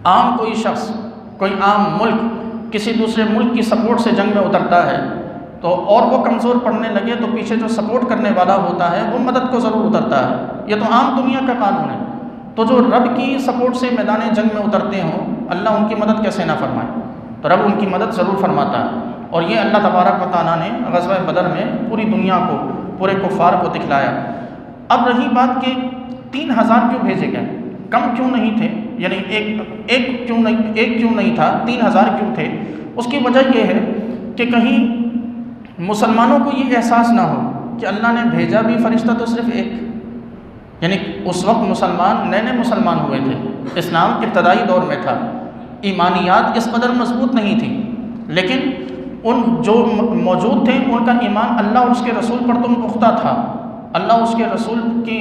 عام کوئی شخص، کوئی عام ملک کسی دوسرے ملک کی سپورٹ سے جنگ میں اترتا ہے تو اور وہ کمزور پڑنے لگے تو پیچھے جو سپورٹ کرنے والا ہوتا ہے وہ مدد کو ضرور اترتا ہے، یہ تو عام دنیا کا قانون ہے۔ تو جو رب کی سپورٹ سے میدان جنگ میں اترتے ہوں، اللہ ان کی مدد کیسے نہ فرمائے؟ تو رب ان کی مدد ضرور فرماتا ہے، اور یہ اللہ تبارک و تعالیٰ نے غزوہ بدر میں پوری دنیا کو، پورے کفار کو دکھلایا۔ اب رہی بات کہ 3000 کیوں بھیجے گئے، کم کیوں نہیں تھے، یعنی ایک کیوں نہیں تھا، 3000 کیوں تھے؟ اس کی وجہ یہ ہے کہ کہیں مسلمانوں کو یہ احساس نہ ہو کہ اللہ نے بھیجا بھی فرشتہ تو صرف ایک، یعنی اس وقت مسلمان نئے مسلمان ہوئے تھے، اسلام ابتدائی دور میں تھا، ایمانیات اس قدر مضبوط نہیں تھی، لیکن ان جو موجود تھے ان کا ایمان اللہ اور اس کے رسول پر تو پختہ تھا، اللہ اس کے رسول کی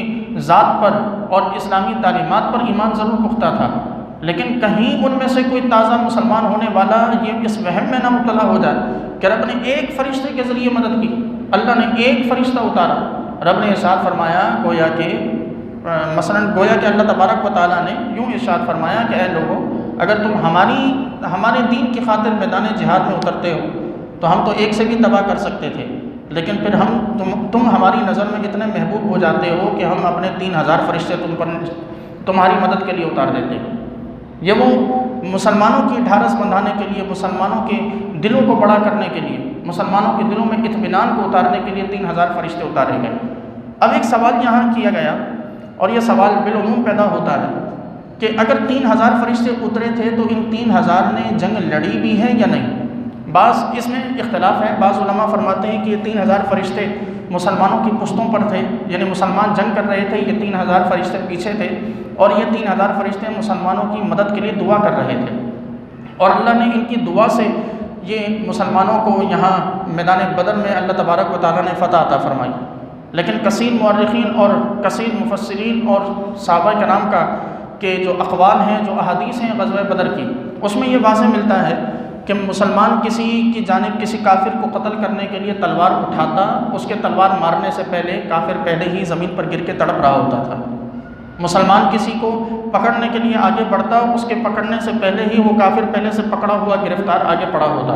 ذات پر اور اسلامی تعلیمات پر ایمان ضرور پختہ تھا، لیکن کہیں ان میں سے کوئی تازہ مسلمان ہونے والا یہ اس وہم میں نہ مبتلا ہو جائے کہ رب نے ایک فرشتے کے ذریعے مدد کی، اللہ نے ایک فرشتہ اتارا۔ رب نے ارشاد فرمایا گویا کہ اللہ تبارک و تعالیٰ نے یوں ارشاد فرمایا کہ اے لوگوں، اگر تم ہمارے دین کی خاطر میدان جہاد میں اترتے ہو تو ہم تو ایک سے بھی تباہ کر سکتے تھے، لیکن پھر تم ہماری نظر میں اتنے محبوب ہو جاتے ہو کہ ہم اپنے 3000 فرشتے تمہاری مدد کے لیے اتار دیتے ہیں۔ یہ وہ مسلمانوں کی ڈھارس بندھانے کے لیے، مسلمانوں کے دلوں کو بڑا کرنے کے لیے، مسلمانوں کے دلوں میں اطمینان کو اتارنے کے لیے 3000 فرشتے اتارے گئے۔ اب ایک سوال یہاں کیا گیا، اور یہ سوال بالعموم پیدا ہوتا ہے کہ اگر 3000 فرشتے اترے تھے تو ان 3000 نے جنگ لڑی بھی ہے یا نہیں؟ بعض اس میں اختلاف ہے۔ بعض علماء فرماتے ہیں کہ یہ 3000 فرشتے مسلمانوں کی پشتوں پر تھے، یعنی مسلمان جنگ کر رہے تھے، یہ 3000 فرشتے پیچھے تھے، اور یہ 3000 فرشتے مسلمانوں کی مدد کے لیے دعا کر رہے تھے، اور اللہ نے ان کی دعا سے یہ مسلمانوں کو یہاں میدان بدر میں اللہ تبارک و تعالیٰ نے فتح عطا فرمائی۔ لیکن کثیر مورخین اور کثیر مفسرین اور صحابہ کرام کا کہ جو اقوال ہیں، جو احادیث ہیں غزوہ بدر کی، اس میں یہ واضح ملتا ہے کہ مسلمان کسی کی جانب کسی کافر کو قتل کرنے کے لیے تلوار اٹھاتا، اس کے تلوار مارنے سے پہلے کافر پہلے ہی زمین پر گر کے تڑپ رہا ہوتا تھا۔ مسلمان کسی کو پکڑنے کے لیے آگے بڑھتا، اس کے پکڑنے سے پہلے ہی وہ کافر پہلے سے پکڑا ہوا گرفتار آگے پڑا ہوتا۔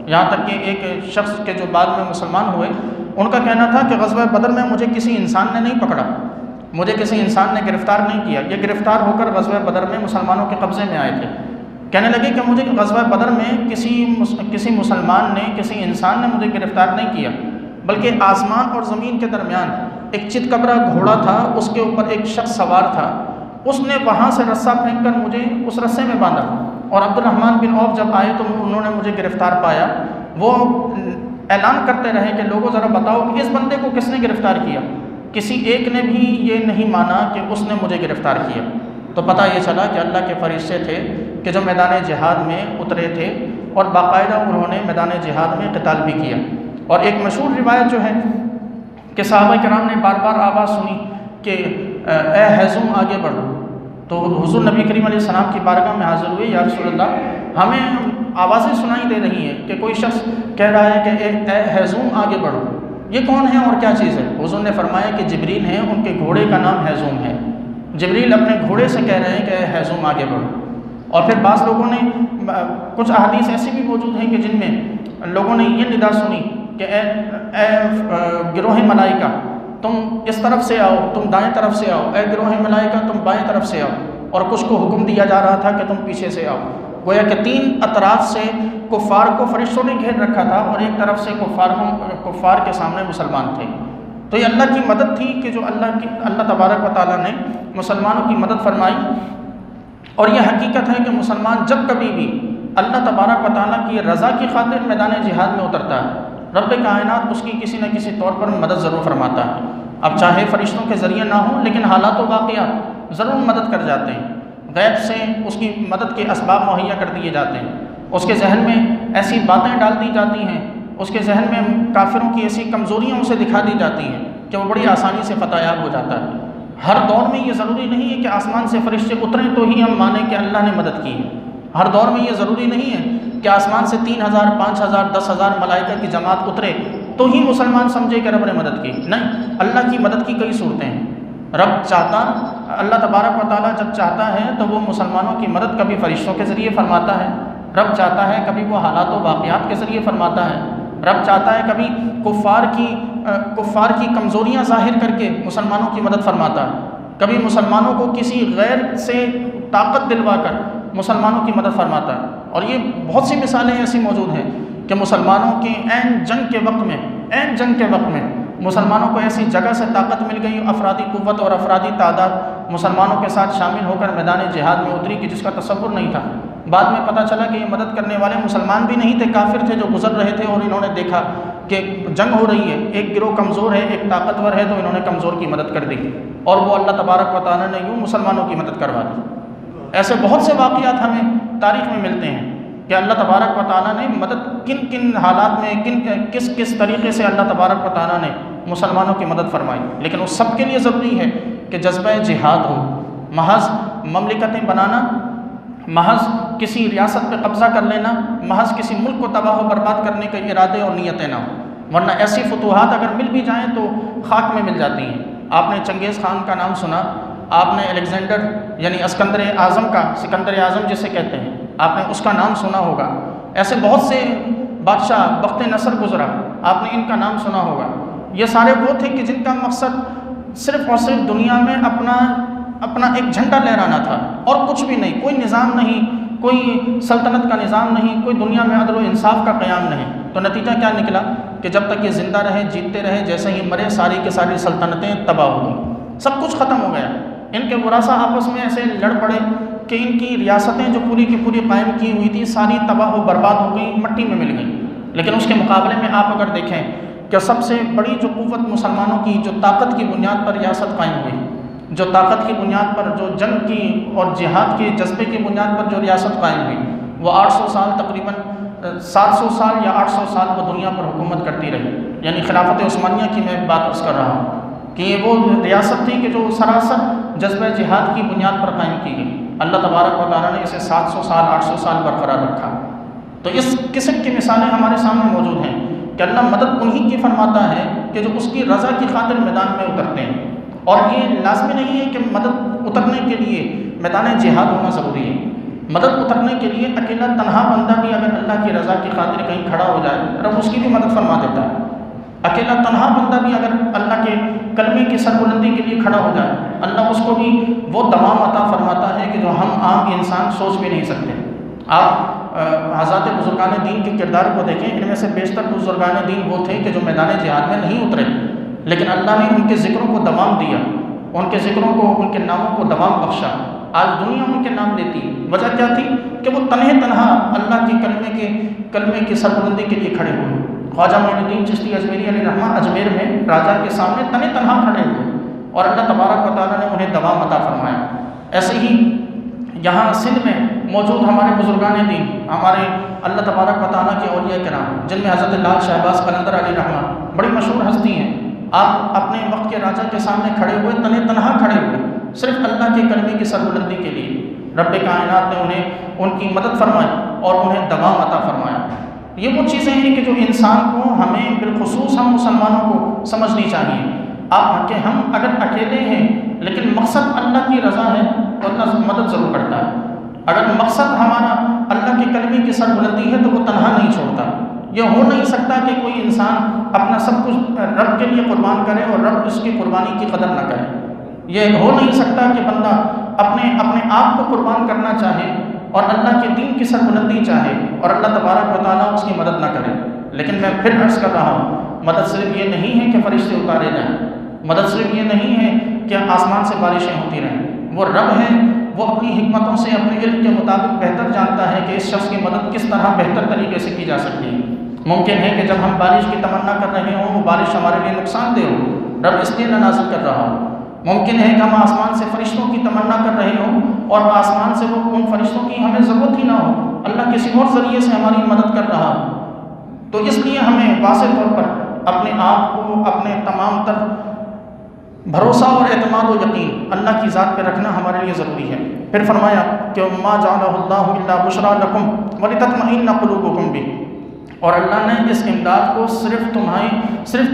یہاں تک کہ ایک شخص کے جو بعد میں مسلمان ہوئے، ان کا کہنا تھا کہ غزوہ بدر میں مجھے کسی انسان نے نہیں پکڑا، مجھے کسی انسان نے گرفتار نہیں کیا، یہ گرفتار ہو کر غزوہ بدر میں مسلمانوں کے قبضے میں آئے تھے۔ کہنے لگے کہ مجھے غزوہ بدر میں کسی مسلمان نے، کسی انسان نے مجھے گرفتار نہیں کیا، بلکہ آسمان اور زمین کے درمیان ایک چتکبرا گھوڑا تھا، اس کے اوپر ایک شخص سوار تھا، اس نے وہاں سے رسہ پھینک کر مجھے اس رسے میں باندھا، اور عبد الرحمن بن عوف جب آئے تو انہوں نے مجھے گرفتار پایا۔ وہ اعلان کرتے رہے کہ لوگوں ذرا بتاؤ کہ اس بندے کو کس نے گرفتار کیا؟ کسی ایک نے بھی یہ نہیں مانا کہ اس نے مجھے گرفتار کیا۔ تو پتہ یہ چلا کہ اللہ کے فرشتے تھے کہ جو میدان جہاد میں اترے تھے، اور باقاعدہ انہوں نے میدان جہاد میں قتال بھی کیا۔ اور ایک مشہور روایت جو ہے کہ صحابہ کرام نے بار بار آواز سنی کہ اے حیزم آگے بڑھو، تو حضور نبی کریم علیہ السلام کی بارگاہ میں حاضر ہوئے، یا رسول اللہ ہمیں آوازیں سنائی دے رہی ہیں کہ کوئی شخص کہہ رہا ہے کہ اے حیزم آگے بڑھو، یہ کون ہے اور کیا چیز ہے؟ حضور نے فرمایا کہ جبریل ہیں، ان کے گھوڑے کا نام حیزم ہے، جبریل اپنے گھوڑے سے کہہ رہے ہیں کہ اے حیزم آگے بڑھو۔ اور پھر بعض لوگوں نے، کچھ احادیث ایسی بھی موجود ہیں کہ جن میں لوگوں نے یہ ندا سنی کہ اے گروہ ملائکہ تم اس طرف سے آؤ، تم دائیں طرف سے آؤ، اے گروہ ملائکہ تم بائیں طرف سے آؤ، اور کچھ کو حکم دیا جا رہا تھا کہ تم پیچھے سے آؤ۔ گویا کہ 3 اطراف سے کفار کو فرشتوں نے گھیر رکھا تھا، اور ایک طرف سے کفار کے سامنے مسلمان تھے۔ تو یہ اللہ کی مدد تھی کہ جو اللہ تبارک و تعالیٰ نے مسلمانوں کی مدد فرمائی۔ اور یہ حقیقت ہے کہ مسلمان جب کبھی بھی اللہ تبارک و تعالیٰ کی رضا کی خاطر میدان جہاد میں اترتا ہے، رب کائنات اس کی کسی نہ کسی طور پر مدد ضرور فرماتا ہے۔ اب چاہے فرشتوں کے ذریعے نہ ہوں، لیکن حالات و واقعات ضرور مدد کر جاتے ہیں، غیب سے اس کی مدد کے اسباب مہیا کر دیے جاتے ہیں، اس کے ذہن میں ایسی باتیں ڈال دی جاتی ہیں، اس کے ذہن میں کافروں کی ایسی کمزوریاں اسے دکھا دی جاتی ہیں کہ وہ بڑی آسانی سے فتح یاب ہو جاتا ہے۔ ہر دور میں یہ ضروری نہیں ہے کہ آسمان سے فرشتے اتریں تو ہی ہم مانیں کہ اللہ نے مدد کی ہے۔ ہر دور میں یہ ضروری نہیں ہے کہ آسمان سے 3000 5000 10,000 ملائکہ کی جماعت اترے تو ہی مسلمان سمجھے کہ رب نے مدد کی۔ نہیں، اللہ کی مدد کی کئی صورتیں ہیں۔ رب چاہتا، اللہ تبارک و تعالیٰ جب چاہتا ہے تو وہ مسلمانوں کی مدد کبھی فرشتوں کے ذریعے فرماتا ہے، رب چاہتا ہے کبھی وہ حالات و واقعات کے ذریعے فرماتا ہے، رب چاہتا ہے کبھی کفار کی کمزوریاں ظاہر کر کے مسلمانوں کی مدد فرماتا ہے، کبھی مسلمانوں کو کسی غیر سے طاقت دلوا کر مسلمانوں کی مدد فرماتا ہے۔ اور یہ بہت سی مثالیں ایسی موجود ہیں کہ مسلمانوں کے عین جنگ کے وقت میں مسلمانوں کو ایسی جگہ سے طاقت مل گئی، افرادی قوت اور افرادی تعداد مسلمانوں کے ساتھ شامل ہو کر میدان جہاد میں اتری کہ جس کا تصور نہیں تھا۔ بعد میں پتہ چلا کہ یہ مدد کرنے والے مسلمان بھی نہیں تھے، کافر تھے جو گزر رہے تھے، اور انہوں نے دیکھا کہ جنگ ہو رہی ہے، ایک گروہ کمزور ہے، ایک طاقتور ہے، تو انہوں نے کمزور کی مدد کر دی، اور وہ اللہ تبارک و تعالیٰ نے یوں مسلمانوں کی مدد کروا دی۔ ایسے بہت سے واقعات ہمیں تاریخ میں ملتے ہیں کہ اللہ تبارک و تعالیٰ نے مدد کن حالات میں کس طریقے سے اللہ تبارک و تعالیٰ نے مسلمانوں کی مدد فرمائی۔ لیکن اس سب کے لیے ضروری ہے کہ کہ جذبہ جہاد ہو، محض مملکتیں بنانا، محض کسی ریاست پہ قبضہ کر لینا، محض کسی ملک کو تباہ و برباد کرنے کے ارادے اور نیتیں نہ ہوں، ورنہ ایسی فتوحات اگر مل بھی جائیں تو خاک میں مل جاتی ہیں۔ آپ نے چنگیز خان کا نام سنا، آپ نے الیگزینڈر یعنی اسکندر اعظم کا، سکندر اعظم جسے کہتے ہیں، آپ نے اس کا نام سنا ہوگا۔ ایسے بہت سے بادشاہ بخت نصر گزرا، آپ نے ان کا نام سنا ہوگا۔ یہ سارے وہ تھے کہ جن کا مقصد صرف اور صرف دنیا میں اپنا ایک جھنڈا لہرانا تھا اور کچھ بھی نہیں، کوئی نظام نہیں، کوئی سلطنت کا نظام نہیں، کوئی دنیا میں عدل و انصاف کا قیام نہیں۔ تو نتیجہ کیا نکلا کہ جب تک یہ زندہ رہے، جیتتے رہے، جیسے ہی مرے ساری کی ساری سلطنتیں تباہ ہو گئیں، سب کچھ ختم ہو گیا۔ ان کے ورثاء آپس میں ایسے لڑ پڑے کہ ان کی ریاستیں جو پوری کی پوری قائم کی ہوئی تھی ساری تباہ و برباد ہو گئیں، مٹی میں مل گئیں۔ لیکن اس کے مقابلے میں آپ اگر دیکھیں کہ سب سے بڑی جو قوت مسلمانوں کی جو طاقت کی بنیاد پر ریاست قائم ہوئی، جو طاقت کی بنیاد پر، جو جنگ کی اور جہاد کے جذبے کی بنیاد پر جو ریاست قائم ہوئی، وہ 800 سال تقریباً 700 سال یا 800 سال وہ دنیا پر حکومت کرتی رہی۔ یعنی خلافت عثمانیہ کی میں بات عرض کر رہا ہوں کہ یہ وہ ریاست تھی کہ جو سراسر جذبہ جہاد کی بنیاد پر قائم کی گئی۔ اللہ تبارک و تعالیٰ نے اسے 700 سال 800 سال برقرار رکھا۔ تو اس قسم کی مثالیں ہمارے سامنے موجود ہیں کہ اللہ مدد انہی کی فرماتا ہے کہ جو اس کی رضا کی خاطر میدان میں اترتے ہیں، اور یہ لازمی نہیں ہے کہ مدد اترنے کے لیے میدان جہاد ہونا ضروری ہے۔ مدد اترنے کے لیے اکیلا تنہا بندہ بھی اگر اللہ کی رضا کی خاطر کہیں کھڑا ہو جائے، رب اس کی بھی مدد فرما دیتا ہے۔ اکیلا تنہا بندہ بھی اگر اللہ کے کلمے کی سربلندی کے لیے کھڑا ہو جائے، اللہ اس کو بھی وہ دوام عطا فرماتا ہے کہ جو ہم عام انسان سوچ بھی نہیں سکتے۔ آپ حضرات بزرگان دین کے کردار کو دیکھیں، ان میں سے بیشتر بزرگان دین وہ تھے کہ جو میدان جہاد میں نہیں اترے، لیکن اللہ نے ان کے ذکروں کو دوام دیا، ان کے ذکروں کو، ان کے ناموں کو دوام بخشا۔ آج دنیا ان کے نام لیتی ہے۔ وجہ کیا تھی کہ وہ تنہا اللہ کے کلمے کی سربلندی کے لیے کھڑے ہوئے۔ خواجہ معین الدین چشتی اجمیری علیہ رحمہ اجمیر میں راجا کے سامنے تنہا کھڑے ہوئے اور اللہ تبارک و تعالیٰ نے انہیں دوام عطا فرمایا۔ ایسے ہی یہاں سندھ میں موجود ہمارے بزرگان دین، ہمارے اللہ تبارک و تعالیٰ کے اولیاء کرام، جن میں حضرت لال شہباز قلندر علیہ رحمہ بڑی مشہور ہستی ہیں۔ آپ اپنے وقت کے راجا کے سامنے کھڑے ہوئے، تنہا کھڑے ہوئے، صرف اللہ کے کلمے کی سربلندی کے لیے۔ رب کائنات نے انہیں ان کی مدد فرمائی اور انہیں دوام عطا فرمایا۔ یہ وہ چیزیں ہیں کہ جو انسان کو، ہمیں بالخصوص ہم مسلمانوں کو سمجھنی چاہیے۔ آپ کہ ہم اگر اکیلے ہیں لیکن مقصد اللہ کی رضا ہے تو اللہ مدد ضرور کرتا ہے۔ اگر مقصد ہمارا اللہ کے کلمے کی سربلندی ہے تو وہ تنہا نہیں چھوڑتا۔ یہ ہو نہیں سکتا کہ کوئی انسان اپنا سب کچھ رب کے لیے قربان کرے اور رب اس کی قربانی کی قدر نہ کرے۔ یہ ہو نہیں سکتا کہ بندہ اپنے آپ کو قربان کرنا چاہے اور اللہ کے دین کی سربلندی چاہے اور اللہ تبارک و تعالیٰ اس کی مدد نہ کرے۔ لیکن میں پھر عرض کر رہا ہوں، مدد صرف یہ نہیں ہے کہ فرشتے اتارے جائیں، مدد صرف یہ نہیں ہے کہ آسمان سے بارشیں ہوتی رہیں۔ وہ رب ہے، وہ اپنی حکمتوں سے اپنے علم کے مطابق بہتر جانتا ہے کہ اس شخص کی مدد کس طرح بہتر طریقے سے کی جا سکتی ہے۔ ممکن ہے کہ جب ہم بارش کی تمنا کر رہے ہوں وہ بارش ہمارے لیے نقصان دہ ہو، رب اس لیے نہ نازل کر رہا ہو۔ ممکن ہے کہ ہم آسمان سے فرشتوں کی تمنا کر رہے ہوں اور آسمان سے وہ ان فرشتوں کی ہمیں ضرورت ہی نہ ہو، اللہ کسی اور ذریعے سے ہماری مدد کر رہا ہو۔ تو اس لیے ہمیں واضح طور پر اپنے آپ کو، اپنے تمام تر بھروسہ اور اعتماد و یقین اللہ کی ذات پہ رکھنا ہمارے لیے ضروری ہے۔ پھر فرمایا کہ ما جعلہ اللہ الا بشریٰ لکم ولتطمئن قلوبکم بہ، اور اللہ نے اس امداد کو صرف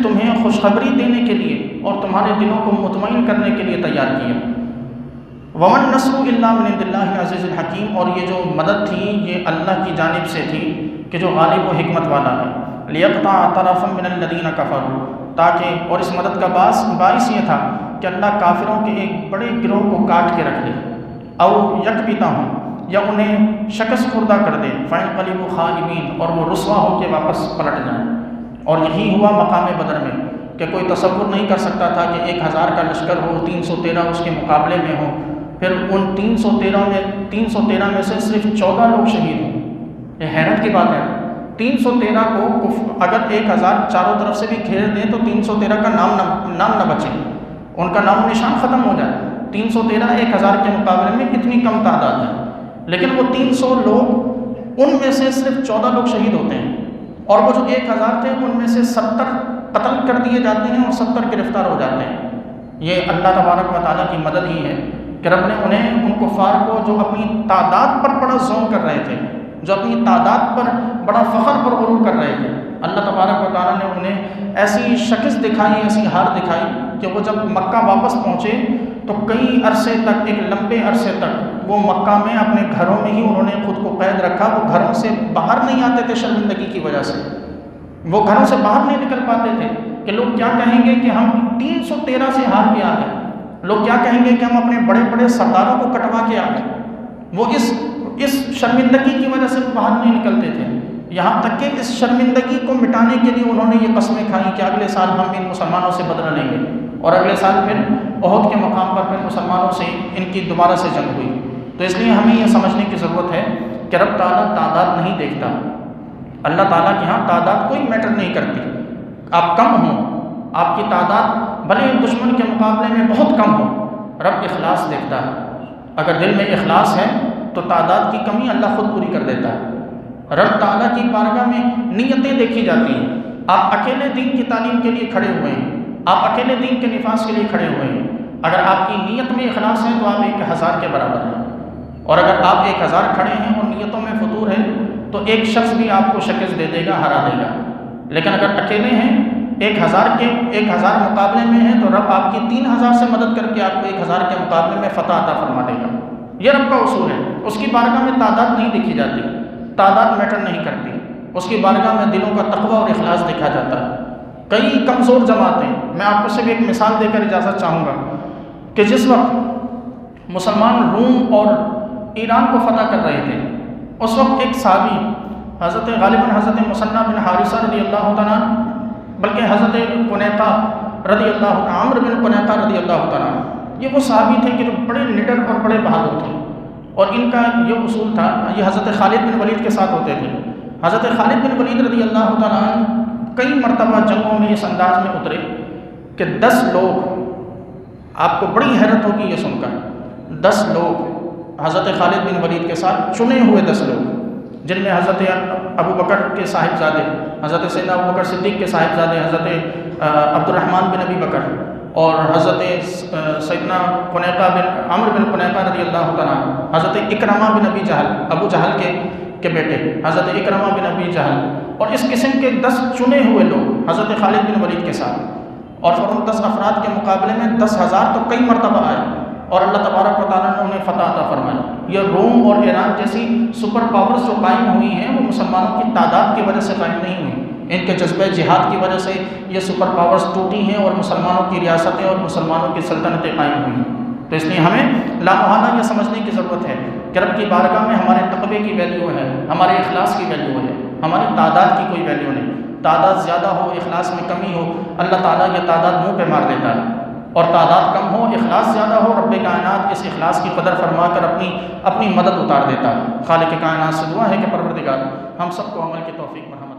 تمہیں خوشخبری دینے کے لیے اور تمہارے دلوں کو مطمئن کرنے کے لیے تیار کیا۔ ومن نصر الا من عند اللہ العزیز الحکیم، اور یہ جو مدد تھی یہ اللہ کی جانب سے تھی کہ جو غالب و حکمت والا ہے۔ لیقطع طرفا من الذین کفروا، تاکہ، اور اس مدد کا باعث یہ تھا کہ اللہ کافروں کے ایک بڑے گروہ کو کاٹ کے رکھ دے، او یکبتہم، یا انہیں شکست خوردہ کر دے، فَيَنْقَلِبُوا خَائِبِينَ، اور وہ رسوا ہو کے واپس پلٹ جائیں۔ اور یہی ہوا مقام بدر میں کہ کوئی تصور نہیں کر سکتا تھا کہ 1000 کا لشکر ہو، 313 اس کے مقابلے میں ہو، پھر ان 313 میں سے صرف 14 لوگ شہید ہوں۔ یہ حیرت کی بات ہے، 313 کو اگر 1000 چاروں طرف سے بھی گھیر دیں تو 313 کا نام نہ بچے، ان کا نام و نشان ختم ہو جائے۔ 313 1000 کے مقابلے میں کتنی کم تعداد ہے، لیکن وہ 300 لوگ، ان میں سے صرف 14 لوگ شہید ہوتے ہیں، اور وہ جو 1000 تھے ان میں سے 70 قتل کر دیے جاتے ہیں اور 70 گرفتار ہو جاتے ہیں۔ یہ اللہ تبارک و تعالیٰ کی مدد ہی ہے کہ رب نے انہیں ان کفار کو جو اپنی تعداد پر بڑا ظلم کر رہے تھے، جو اپنی تعداد پر بڑا فخر پر غرور کر رہے تھے، اللہ تبارک و تعالیٰ نے انہیں ایسی شکست دکھائی، ایسی ہار دکھائی کہ وہ جب مکہ واپس پہنچے تو کئی عرصے تک، ایک لمبے عرصے تک وہ مکہ میں اپنے گھروں میں ہی انہوں نے خود کو قید رکھا۔ وہ گھروں سے باہر نہیں آتے تھے شرمندگی کی وجہ سے، وہ گھروں سے باہر نہیں نکل پاتے تھے کہ لوگ کیا کہیں گے کہ ہم 313 سے ہار کے آ گئے، لوگ کیا کہیں گے کہ ہم اپنے بڑے بڑے سرداروں کو کٹوا کے آ گئے۔ وہ اس شرمندگی کی وجہ سے باہر نہیں نکلتے تھے، یہاں تک کہ اس شرمندگی کو مٹانے کے لیے انہوں نے یہ قسمیں کھائیں کہ اگلے سال ہم ان مسلمانوں سے بدلہ لیں گے، اور اگلے سال پھر احد کے مقام پر پھر مسلمانوں سے ان کی دوبارہ سے جنگ ہوئی۔ تو اس لیے ہمیں یہ سمجھنے کی ضرورت ہے کہ رب تعالیٰ تعداد نہیں دیکھتا، اللہ تعالیٰ کے ہاں تعداد کوئی میٹر نہیں کرتی۔ آپ کم ہوں، آپ کی تعداد بھلے دشمن کے مقابلے میں بہت کم ہو، رب اخلاص دیکھتا ہے۔ اگر دل میں اخلاص ہے تو تعداد کی کمی اللہ خود پوری کر دیتا ہے۔ رب تعالیٰ کی بارگاہ میں نیتیں دیکھی جاتی ہیں۔ آپ اکیلے دین کی تعلیم کے لیے کھڑے ہوئے ہیں، آپ اکیلے دین کے نفاذ کے لیے کھڑے ہوئے ہیں، اگر آپ کی نیت میں اخلاص ہے تو آپ 1000 کے برابر ہیں، اور اگر آپ 1000 کھڑے ہیں اور نیتوں میں فطور ہے تو ایک شخص بھی آپ کو شکست دے دے گا، ہرا دے گا۔ لیکن اگر اکیلے ہیں، 1000 مقابلے میں ہیں، تو رب آپ کی 3000 سے مدد کر کے آپ کو 1000 کے مقابلے میں فتح عطا فرما دے گا۔ یہ رب کا اصول ہے۔ اس کی بارگاہ میں تعداد نہیں دیکھی جاتی، تعداد میٹر نہیں کرتی، اس کی بارگاہ میں دلوں کا تقویٰ اور اخلاص دیکھا جاتا ہے۔ کئی کمزور جماعتیں، میں آپ کو صرف ایک مثال دے کر اجازت چاہوں گا کہ جس وقت مسلمان روم اور ایران کو فتح کر رہے تھے، اس وقت ایک صحابی غالباً حضرت مثنى بن حارثہ رضی اللہ تعالیٰ، بلکہ حضرت قنیطہ رضی اللہ تعالیٰ، عمرو بن قنیطہ رضی اللہ تعالیٰ، یہ وہ صحابی تھے کہ جو بڑے نڈر اور بڑے بہادر تھے، اور ان کا یہ اصول تھا، یہ حضرت خالد بن ولید کے ساتھ ہوتے تھے۔ حضرت خالد بن ولید رضی اللہ تعالیٰ کئی مرتبہ جنگوں میں اس انداز میں اترے کہ 10 لوگ، آپ کو بڑی حیرت ہوگی یہ سن کر، 10 لوگ حضرت خالد بن ولید کے ساتھ چنے ہوئے 10 لوگ، جن میں حضرت ابو بکر کے صاحبزادے، حضرت سیدنا ابو بکر صدیق کے صاحبزادے حضرت عبد الرحمن بن ابی بکر، اور حضرت سیدنا عمرو بن قنیطہ رضی اللہ تعالیٰ، حضرت اکرمہ بن ابی جہل، ابو جہل کے بیٹے حضرت اکرمہ بن ابی جہل، اور اس قسم کے 10 چنے ہوئے لوگ حضرت خالد بن ولید کے ساتھ، اور پھر ان 10 افراد کے مقابلے میں 10,000 تو کئی مرتبہ آئے، اور اللہ تبارک و تعالیٰ نے انہیں فتح عطا فرمائی۔ یہ روم اور ایران جیسی سپر پاورز جو قائم ہوئی ہیں، وہ مسلمانوں کی تعداد کی وجہ سے قائم نہیں ہوئی، ان کے جذبہ جہاد کی وجہ سے یہ سپر پاورز ٹوٹی ہیں اور مسلمانوں کی ریاستیں اور مسلمانوں کی سلطنتیں قائم ہوئی ہیں۔ تو اس لیے ہمیں لامحالہ یہ سمجھنے کی ضرورت ہے کہ رب کی بارگاہ میں ہمارے تقوی کی ویلیو ہے، ہمارے اخلاص کی ویلیو ہے، ہماری تعداد کی کوئی ویلیو نہیں۔ تعداد زیادہ ہو، اخلاص میں کمی ہو، اللہ تعالیٰ یہ تعداد منہ پہ مار دیتا ہے، اور تعداد کم ہو، اخلاص زیادہ ہو، رب کائنات اس اخلاص کی قدر فرما کر اپنی مدد اتار دیتا ہے۔ خالق کائنات سے دعا ہے کہ پروردگار ہم سب کو عمل کی توفیق مرحمت